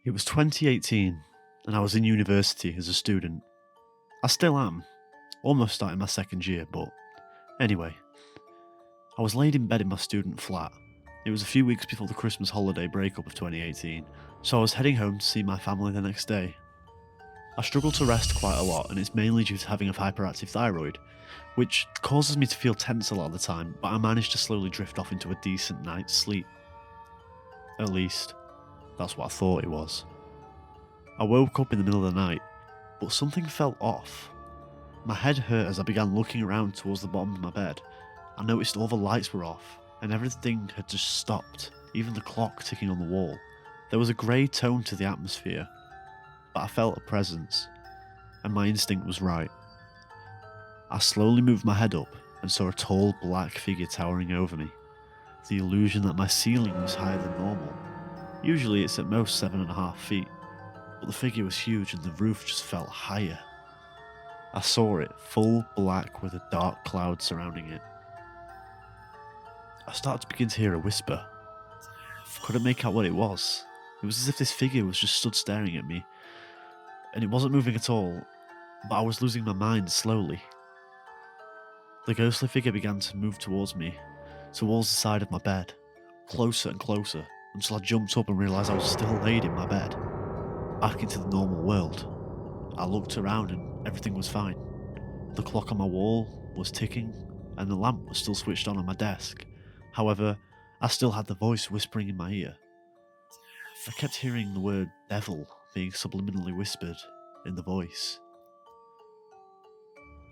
It was 2018, and I was in university as a student. I still am, almost starting my second year, but anyway, I was laid in bed in my student flat. It was a few weeks before the Christmas holiday breakup of 2018, so I was heading home to see my family the next day. I struggle to rest quite a lot, and it's mainly due to having a hyperactive thyroid, which causes me to feel tense a lot of the time, but I managed to slowly drift off into a decent night's sleep. At least, that's what I thought it was. I woke up in the middle of the night, but something felt off. My head hurt as I began looking around towards the bottom of my bed. I noticed all the lights were off, and everything had just stopped, even the clock ticking on the wall. There was a grey tone to the atmosphere, but I felt a presence, and my instinct was right. I slowly moved my head up and saw a tall black figure towering over me. The illusion that my ceiling was higher than normal. Usually it's at most 7.5 feet, but the figure was huge and the roof just felt higher. I saw it, full black with a dark cloud surrounding it. I started to begin to hear a whisper. Couldn't make out what it was. It was as if this figure was just stood staring at me, and it wasn't moving at all, but I was losing my mind slowly. The ghostly figure began to move towards me, towards the side of my bed, closer and closer, until I jumped up and realised I was still laid in my bed, back into the normal world. I looked around and everything was fine. The clock on my wall was ticking, and the lamp was still switched on my desk. However, I still had the voice whispering in my ear. I kept hearing the word devil being subliminally whispered in the voice.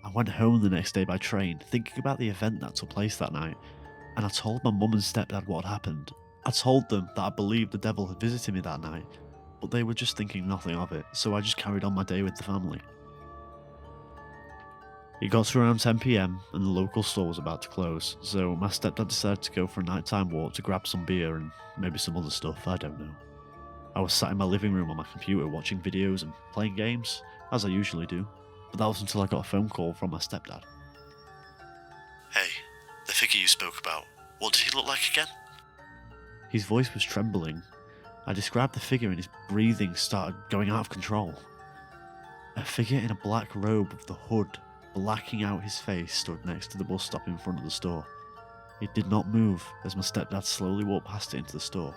I went home the next day by train, thinking about the event that took place that night, and I told my mum and stepdad what had happened. I told them that I believed the devil had visited me that night, but they were just thinking nothing of it, so I just carried on my day with the family. It got to around 10 PM and the local store was about to close, so my stepdad decided to go for a nighttime walk to grab some beer and maybe some other stuff, I don't know. I was sat in my living room on my computer watching videos and playing games, as I usually do, but that was until I got a phone call from my stepdad. "Hey, the figure you spoke about, what did he look like again?" His voice was trembling. I described the figure and his breathing started going out of control. A figure in a black robe with the hood blacking out his face stood next to the bus stop in front of the store. It did not move as my stepdad slowly walked past it into the store.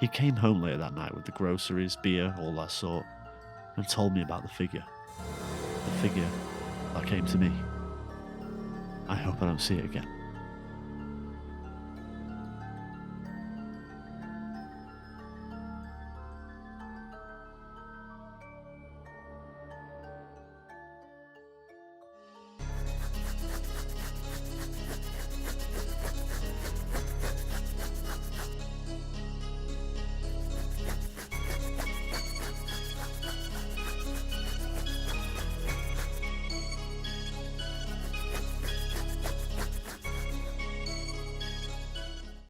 He came home later that night with the groceries, beer, all that sort, and told me about the figure. The figure that came to me. I hope I don't see it again.